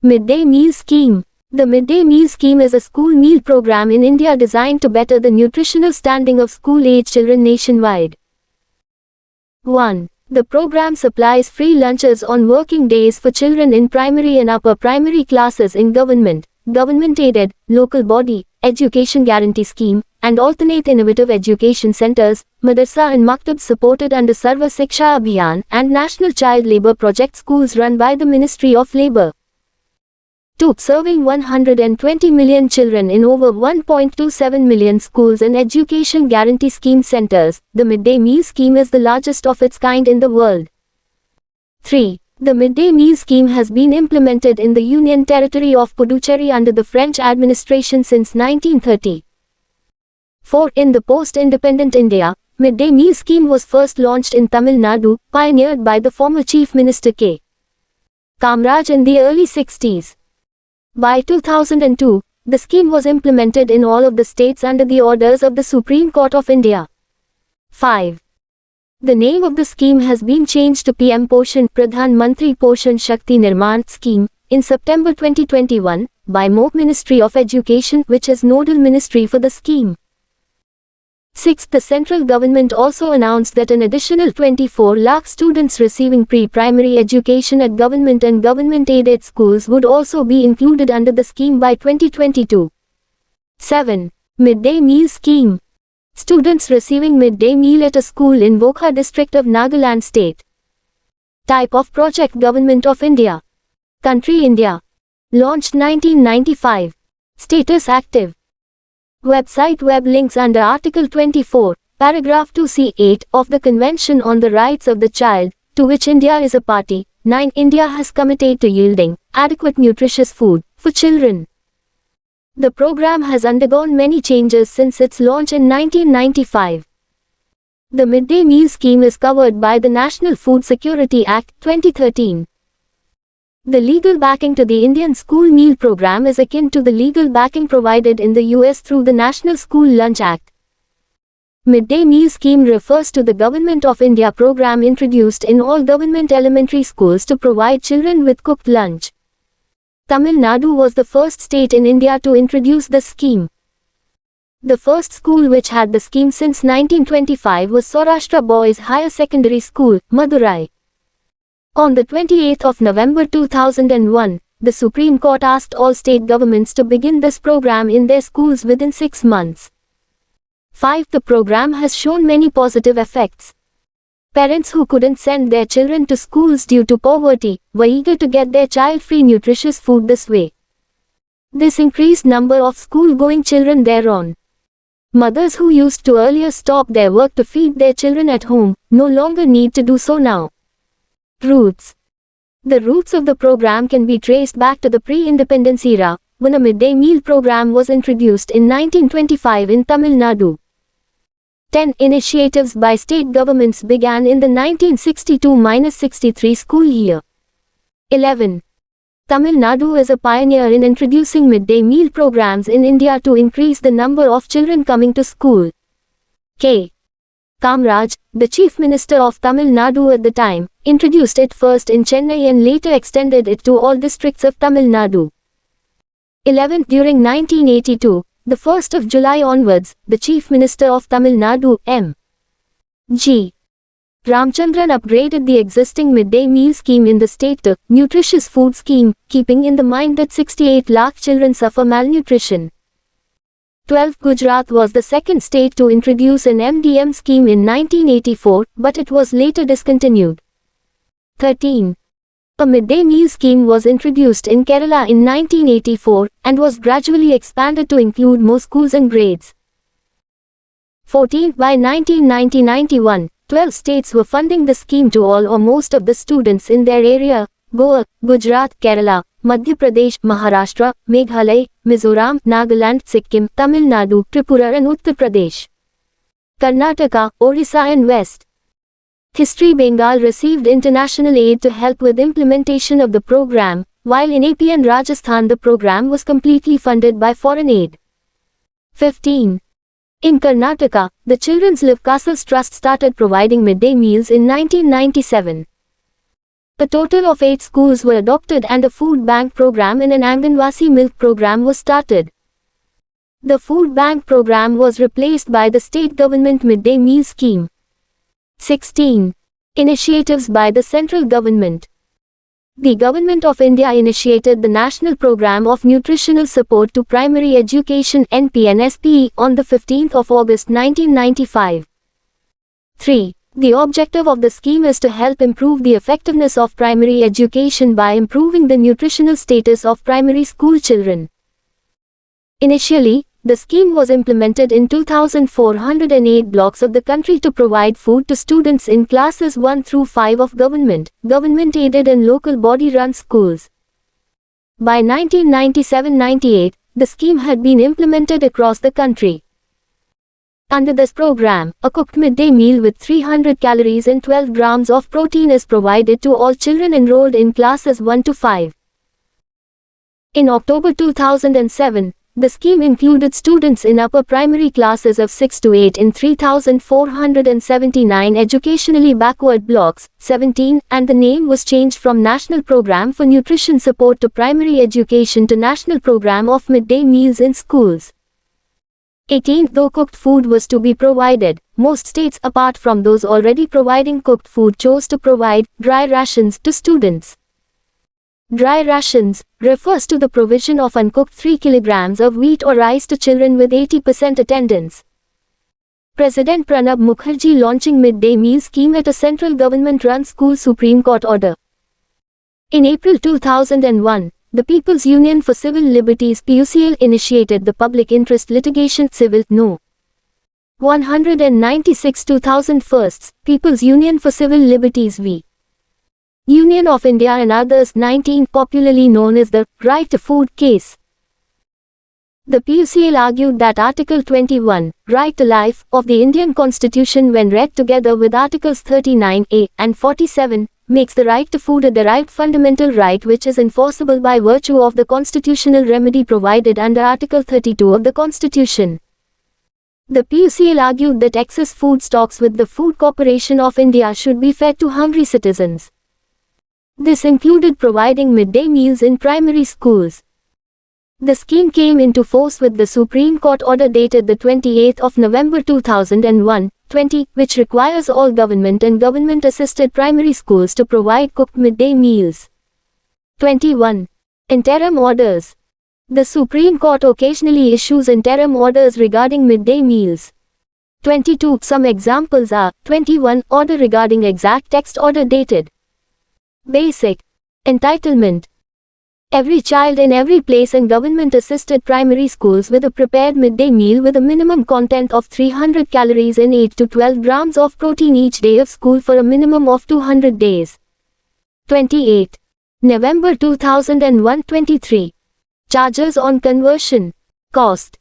Midday Meal Scheme. The Midday Meal Scheme is a school meal program in India designed to better the nutritional standing of school-age children nationwide. 1. The program supplies free lunches on working days for children in primary and upper primary classes in government-aided, local body, education guarantee scheme, and alternate innovative education centers, madrasa and maktab supported under Sarva Shiksha Abhiyan and National Child Labour Project schools run by the Ministry of Labour. 2. Serving 120 million children in over 1.27 million schools and education guarantee scheme centers, the midday meal scheme is the largest of its kind in the world. 3. The midday meal scheme has been implemented in the Union Territory of Puducherry under the French administration since 1930. 4. In the post-independent India, midday meal scheme was first launched in Tamil Nadu, pioneered by the former Chief Minister K. Kamraj in the early 60s. By 2002, the scheme was implemented in all of the states under the orders of the Supreme Court of India. 5. The name of the scheme has been changed to PM Poshan Pradhan Mantri Poshan Shakti Nirman Scheme in September 2021 by MoP Ministry of Education, which is nodal ministry for the scheme. 6. The central government also announced that an additional 24 lakh students receiving pre-primary education at government and government-aided schools would also be included under the scheme by 2022. 7. Midday Meal Scheme. Students receiving midday meal at a school in Vokha district of Nagaland state. Type of project Government of India. Country India. Launched 1995. Status active. Website web links under Article 24, Paragraph 2C8 of the Convention on the Rights of the Child, to which India is a party. 9. India has committed to yielding adequate nutritious food for children. The program has undergone many changes since its launch in 1995. The midday meal scheme is covered by the National Food Security Act, 2013. The legal backing to the Indian school meal program is akin to the legal backing provided in the US through the National School Lunch Act. Midday meal scheme refers to the Government of India program introduced in all government elementary schools to provide children with cooked lunch. Tamil Nadu was the first state in India to introduce the scheme. The first school which had the scheme since 1925 was Saurashtra Boys Higher Secondary School, Madurai. On the 28th of November 2001, the Supreme Court asked all state governments to begin this program in their schools within 6 months. 5. The program has shown many positive effects. Parents who couldn't send their children to schools due to poverty were eager to get their child free nutritious food this way. This increased number of school-going children thereon. Mothers who used to earlier stop their work to feed their children at home no longer need to do so now. Roots. The roots of the program can be traced back to the pre-independence era, when a midday meal program was introduced in 1925 in Tamil Nadu. 10 initiatives by state governments began in the 1962-63 school year. 11. Tamil Nadu is a pioneer in introducing midday meal programs in India to increase the number of children coming to school. K. Kamraj, the Chief Minister of Tamil Nadu at the time, introduced it first in Chennai and later extended it to all districts of Tamil Nadu. 11. During 1982, the 1st of July onwards, the Chief Minister of Tamil Nadu, M. G. Ramchandran upgraded the existing midday meal scheme in the state to nutritious food scheme, keeping in the mind that 68 lakh children suffer malnutrition. 12. Gujarat was the second state to introduce an MDM scheme in 1984, but it was later discontinued. 13. A midday meal scheme was introduced in Kerala in 1984, and was gradually expanded to include more schools and grades. 14. By 1990-91, 12 states were funding the scheme to all or most of the students in their area: Goa, Gujarat, Kerala, Madhya Pradesh, Maharashtra, Meghalaya, Mizoram, Nagaland, Sikkim, Tamil Nadu, Tripura and Uttar Pradesh. Karnataka, Orissa and West. History: Bengal received international aid to help with implementation of the program, while in AP and Rajasthan the program was completely funded by foreign aid. 15. In Karnataka, the Children's Live Castles Trust started providing midday meals in 1997. A total of 8 schools were adopted and a food bank program in an Anganwasi milk program was started. The food bank program was replaced by the state government midday meal scheme. 16. Initiatives by the central government. The Government of India initiated the National Program of Nutritional Support to Primary Education (NPNSPE) on the 15th of August 1995. 3. The objective of the scheme is to help improve the effectiveness of primary education by improving the nutritional status of primary school children. Initially, the scheme was implemented in 2,408 blocks of the country to provide food to students in classes 1 through 5 of government-aided and local body-run schools. By 1997-98, the scheme had been implemented across the country. Under this program, a cooked midday meal with 300 calories and 12 grams of protein is provided to all children enrolled in classes 1 to 5. In October 2007, the scheme included students in upper primary classes of 6 to 8 in 3,479 educationally backward blocks, 17, and the name was changed from National Program for Nutrition Support to Primary Education to National Program of Midday Meals in Schools. 18. Though cooked food was to be provided, most states apart from those already providing cooked food chose to provide dry rations to students. Dry rations refers to the provision of uncooked 3 kilograms of wheat or rice to children with 80% attendance. President Pranab Mukherjee launching midday meal scheme at a central government-run school Supreme Court order. In April 2001, the People's Union for Civil Liberties PUCL initiated the public interest litigation Civil No. 196 2001, People's Union for Civil Liberties v. Union of India and others 19, popularly known as the Right to Food case. The PUCL argued that Article 21, Right to Life, of the Indian Constitution when read together with Articles 39A and 47, makes the right to food a derived fundamental right which is enforceable by virtue of the constitutional remedy provided under Article 32 of the Constitution. The PUCL argued that excess food stocks with the Food Corporation of India should be fed to hungry citizens. This included providing midday meals in primary schools. The scheme came into force with the Supreme Court order dated the 28th of November 2001, 20, which requires all government and government-assisted primary schools to provide cooked midday meals. 21. Interim orders. The Supreme Court occasionally issues interim orders regarding midday meals. 22. Some examples are, 21. Order regarding exact text order dated. Basic entitlement. Every child in every place in government-assisted primary schools with a prepared midday meal with a minimum content of 300 calories and 8 to 12 grams of protein each day of school for a minimum of 200 days. 28. November 2001 23. Charges on conversion cost.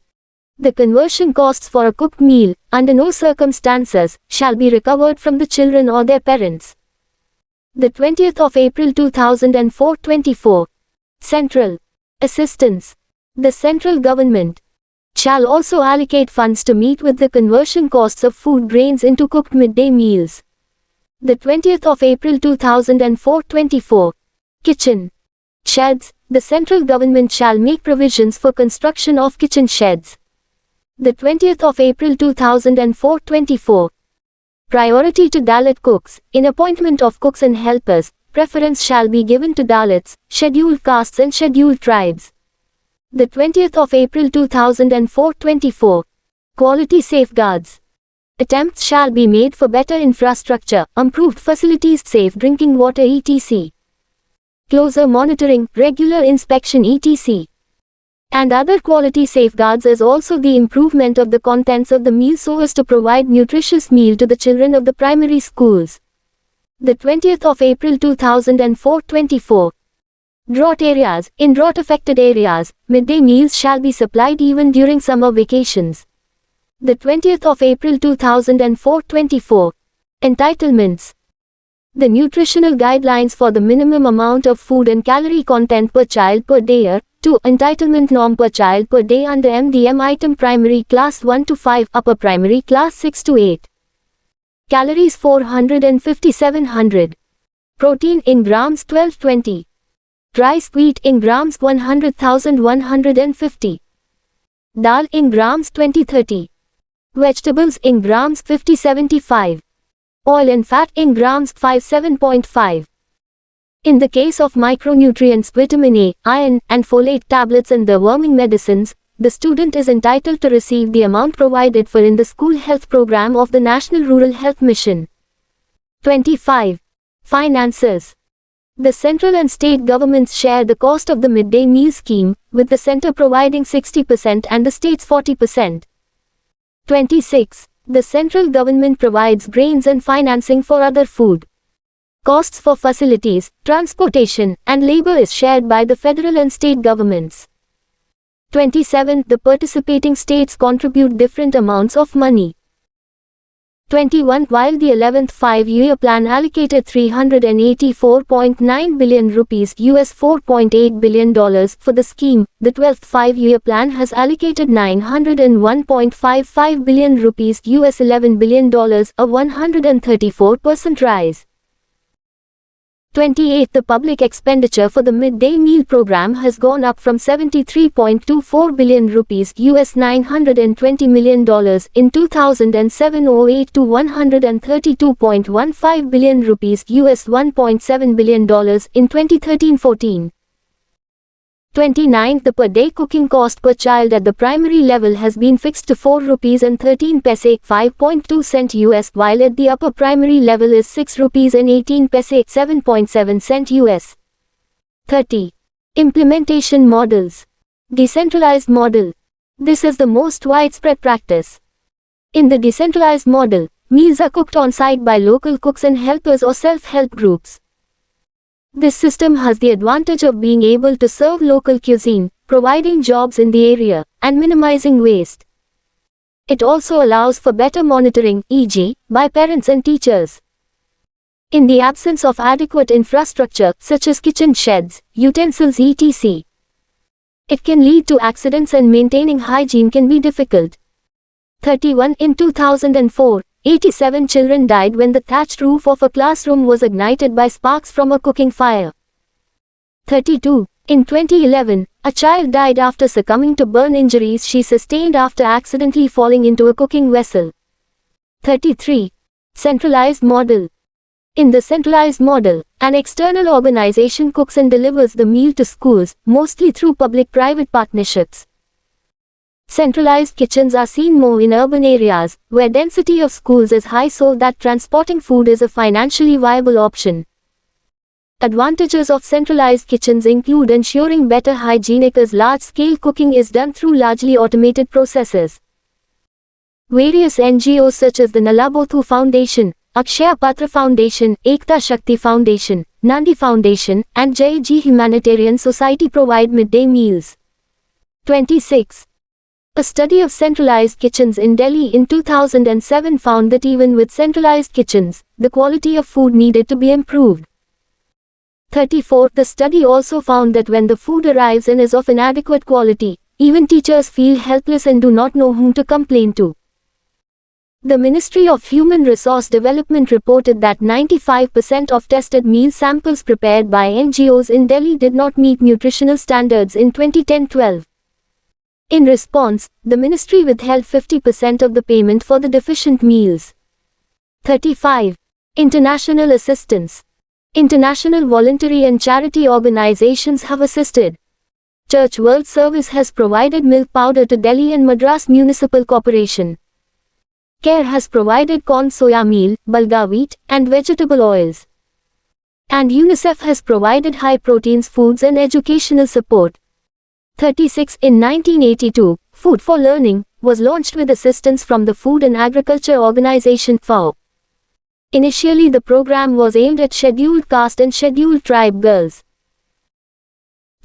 The conversion costs for a cooked meal, under no circumstances, shall be recovered from the children or their parents. The 20th of April 2004 24. Central assistance. The central government shall also allocate funds to meet with the conversion costs of food grains into cooked midday meals. The 20th of April 2004 24. Kitchen sheds. The central government shall make provisions for construction of kitchen sheds. The 20th of April 2004 24. Priority to Dalit cooks. In appointment of cooks and helpers, preference shall be given to Dalits, scheduled castes and scheduled tribes. The 20th of April 2004 24. Quality safeguards. Attempts shall be made for better infrastructure, improved facilities, safe drinking water etc. Closer monitoring, regular inspection etc. And other quality safeguards is also the improvement of the contents of the meal so as to provide nutritious meal to the children of the primary schools. The 20th of April 2004 24. Drought areas. In drought-affected areas, midday meals shall be supplied even during summer vacations. The 20th of April 2004 24. Entitlements. The nutritional guidelines for the minimum amount of food and calorie content per child per day are 2. Entitlement norm per child per day under MDM item primary class 1 to 5, upper primary class 6 to 8. Calories 450-700. Protein in grams 1220. Rice wheat in grams 100,150. Dal in grams 2030. Vegetables in grams 5075. Oil and fat in grams 57.5. In the case of micronutrients vitamin A, iron, and folate tablets and the worming medicines, the student is entitled to receive the amount provided for in the school health program of the National Rural Health Mission. 25. Finances. The central and state governments share the cost of the midday meal scheme, with the center providing 60% and the states 40%. 26. The central government provides grains and financing for other food. Costs for facilities, transportation, and labor is shared by the federal and state governments. 27. The participating states contribute different amounts of money. 21. While the 11th five-year plan allocated 384.9 billion rupees US $4.8 billion for the scheme, the 12th five-year plan has allocated 901.55 billion rupees US $11 billion, a 134% rise. 28. The public expenditure for the midday meal program has gone up from 73.24 billion rupees US $920 million in 2007-08 to 132.15 billion rupees US $1.7 billion in 2013-14. 29. The per-day cooking cost per child at the primary level has been fixed to 4 rupees and 13 paise 5.2 cent US, while at the upper primary level is 6 rupees and 18 paise 7.7 cent US. 30. Implementation models. Decentralized model. This is the most widespread practice. In the decentralized model, meals are cooked on site by local cooks and helpers or self-help groups. This system has the advantage of being able to serve local cuisine, providing jobs in the area, and minimizing waste. It also allows for better monitoring, e.g., by parents and teachers. In the absence of adequate infrastructure, such as kitchen sheds, utensils etc., it can lead to accidents and maintaining hygiene can be difficult. 31. In 2004, 87 children died when the thatched roof of a classroom was ignited by sparks from a cooking fire. 32. In 2011, a child died after succumbing to burn injuries she sustained after accidentally falling into a cooking vessel. 33. Centralized model. In the centralized model, an external organization cooks and delivers the meal to schools, mostly through public-private partnerships. Centralized kitchens are seen more in urban areas, where density of schools is high so that transporting food is a financially viable option. Advantages of centralized kitchens include ensuring better hygienic as large-scale cooking is done through largely automated processes. Various NGOs such as the Nalabothu Foundation, Akshaya Patra Foundation, Ekta Shakti Foundation, Nandi Foundation, and Jai Ji Humanitarian Society provide midday meals. 26. A study of centralized kitchens in Delhi in 2007 found that even with centralized kitchens, the quality of food needed to be improved. 34. The study also found that when the food arrives and is of inadequate quality, even teachers feel helpless and do not know whom to complain to. The Ministry of Human Resource Development reported that 95% of tested meal samples prepared by NGOs in Delhi did not meet nutritional standards in 2010-12. In response, the ministry withheld 50% of the payment for the deficient meals. 35. International assistance. International voluntary and charity organizations have assisted. Church World Service has provided milk powder to Delhi and Madras Municipal Corporation. CARE has provided corn soya meal, bulgur wheat, and vegetable oils. And UNICEF has provided high proteins foods and educational support. 36. In 1982, Food for Learning was launched with assistance from the Food and Agriculture Organization FAO. Initially the program was aimed at scheduled caste and scheduled tribe girls.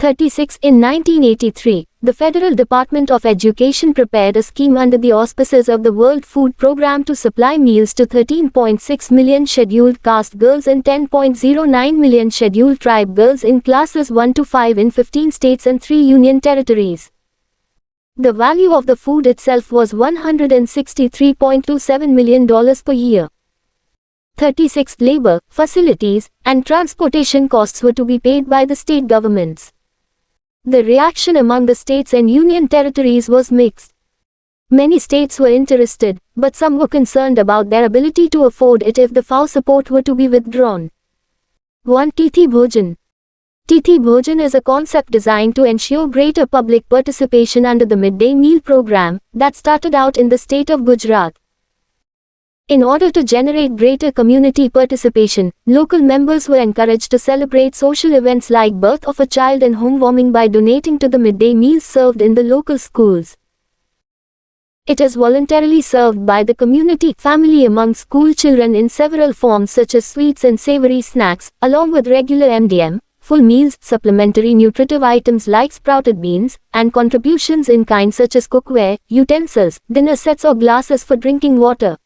36. In 1983, the Federal Department of Education prepared a scheme under the auspices of the World Food Programme to supply meals to 13.6 million scheduled caste girls and 10.09 million scheduled tribe girls in classes 1 to 5 in 15 states and 3 union territories. The value of the food itself was $163.27 million per year. 36. Labor, facilities, and transportation costs were to be paid by the state governments. The reaction among the states and union territories was mixed. Many states were interested, but some were concerned about their ability to afford it if the FAO support were to be withdrawn. 1. Tithi Bhojan. Tithi Bhojan is a concept designed to ensure greater public participation under the midday meal program that started out in the state of Gujarat. In order to generate greater community participation, local members were encouraged to celebrate social events like birth of a child and homewarming by donating to the midday meals served in the local schools. It is voluntarily served by the community family among school children in several forms such as sweets and savory snacks, along with regular MDM, full meals, supplementary nutritive items like sprouted beans, and contributions in kind such as cookware, utensils, dinner sets or glasses for drinking water.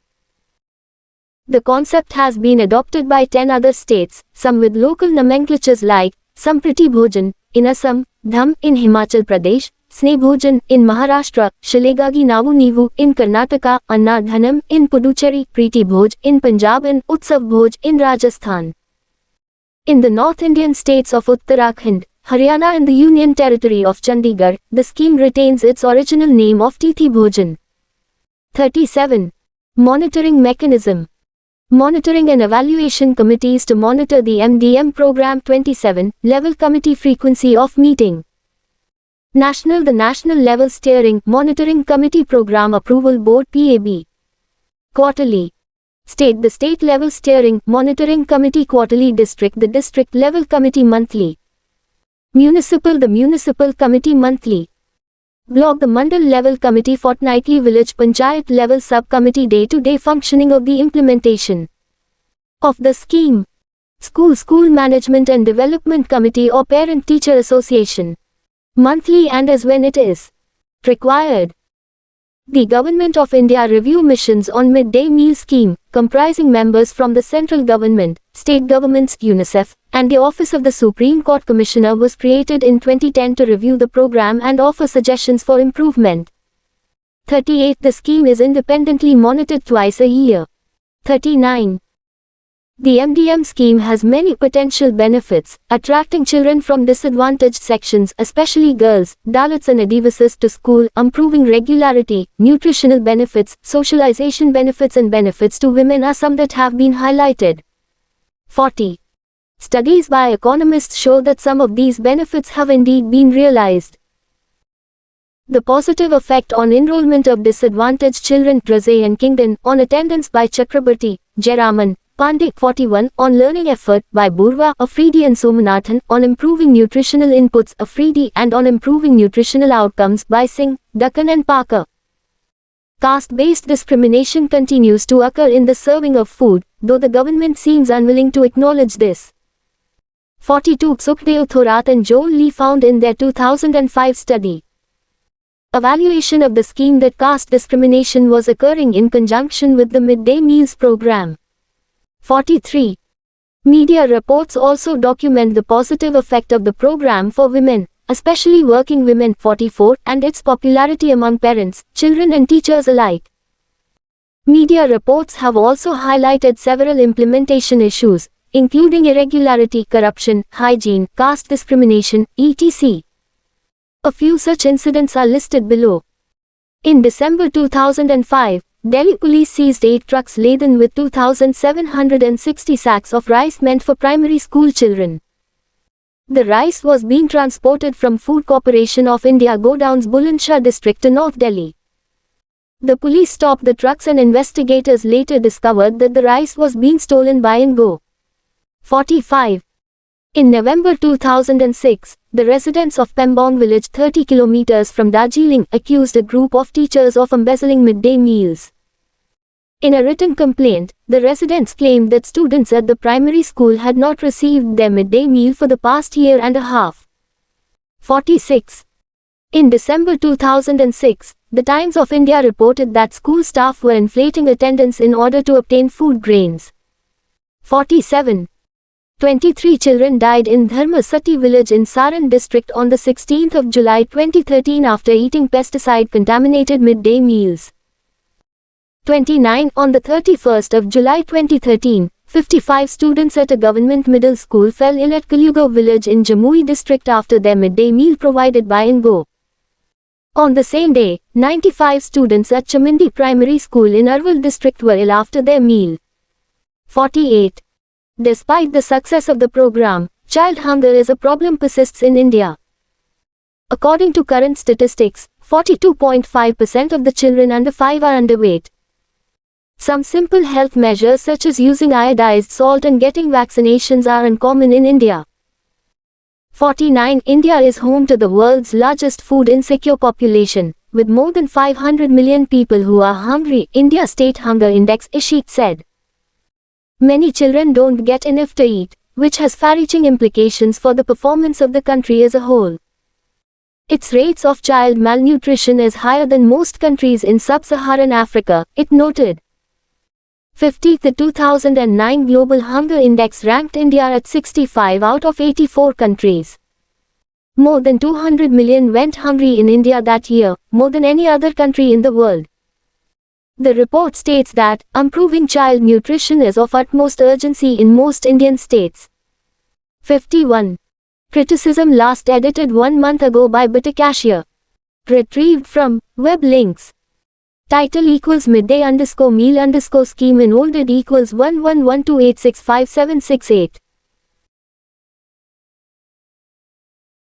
The concept has been adopted by 10 other states, some with local nomenclatures like Sampriti Bhojan in Assam, Dham in Himachal Pradesh, Sneh Bhojan in Maharashtra, Shalegagi Navu Nivu in Karnataka, Anna Dhanam in Puducherry, Preeti Bhoj in Punjab and Utsav Bhoj in Rajasthan. In the North Indian states of Uttarakhand, Haryana and the Union Territory of Chandigarh, the scheme retains its original name of Tithi Bhojan. 37. Monitoring mechanism. Monitoring and evaluation committees to monitor the MDM program. 27. Level committee frequency of meeting. The National Level Steering Monitoring Committee Program Approval Board PAB. Quarterly. State the State Level Steering Monitoring Committee quarterly. District the District Level Committee monthly. Municipal the Municipal Committee monthly. Block the Mandal Level Committee fortnightly. Village Panchayat Level Subcommittee day-to-day functioning of the implementation of the scheme. School Management and Development Committee or Parent-Teacher Association. Monthly and as when it is required. The Government of India Review Missions on Midday Meal Scheme, comprising members from the central government, state governments, UNICEF, and the Office of the Supreme Court Commissioner was created in 2010 to review the program and offer suggestions for improvement. 38. The scheme is independently monitored twice a year. 39. The MDM scheme has many potential benefits, attracting children from disadvantaged sections, especially girls, Dalits and Adivasis to school, improving regularity, nutritional benefits, socialization benefits and benefits to women are some that have been highlighted. 40. Studies by economists show that some of these benefits have indeed been realized. The positive effect on enrollment of disadvantaged children, Raze and Kingdon, on attendance by Chakrabarti, Jayaraman, Pandey. 41. On learning effort by Burva, Afridi and Somanathan, on improving nutritional inputs, Afridi, and on improving nutritional outcomes by Singh, Dakkan and Parker. Caste-based discrimination continues to occur in the serving of food, though the government seems unwilling to acknowledge this. 42. Sukhdev Thorat and Joel Lee found in their 2005 study evaluation of the scheme that caste discrimination was occurring in conjunction with the midday meals program. 43. Media reports also document the positive effect of the program for women, especially working women. 44. And its popularity among parents, children and teachers alike. Media reports have also highlighted several implementation issues, including irregularity, corruption, hygiene, caste discrimination, etc. A few such incidents are listed below. In December 2005, Delhi police seized 8 trucks laden with 2,760 sacks of rice meant for primary school children. The rice was being transported from Food Corporation of India Godowns Bulandshahr district to North Delhi. The police stopped the trucks and investigators later discovered that the rice was being stolen by Ingo. 45. In November 2006, the residents of Pembong village 30 kilometers from Darjeeling accused a group of teachers of embezzling midday meals. In a written complaint, the residents claimed that students at the primary school had not received their midday meal for the past year and a half. 46. In December 2006, the Times of India reported that school staff were inflating attendance in order to obtain food grains. 47. 23 children died in Dharmasati village in Saran district on the 16th of July 2013 after eating pesticide-contaminated midday meals. 29. On the 31st of July 2013, 55 students at a government middle school fell ill at Kalyugaon village in Jamui district after their midday meal provided by Ingo. On the same day, 95 students at Chamindi Primary School in Arwal district were ill after their meal. 48. Despite the success of the program, child hunger as a problem persists in India. According to current statistics, 42.5% of the children under 5 are underweight. Some simple health measures such as using iodized salt and getting vaccinations are uncommon in India. 49. India is home to the world's largest food insecure population, with more than 500 million people who are hungry, India State Hunger Index Ishik said. Many children don't get enough to eat, which has far-reaching implications for the performance of the country as a whole. Its rates of child malnutrition is higher than most countries in sub-Saharan Africa, it noted. 50. The 2009 Global Hunger Index ranked India at 65 out of 84 countries. More than 200 million went hungry in India that year, more than any other country in the world. The report states that improving child nutrition is of utmost urgency in most Indian states. 51. Criticism last edited 1 month ago by Bitakashia. Retrieved from web links. Title equals midday_meal_scheme in old ed equals 1112865768.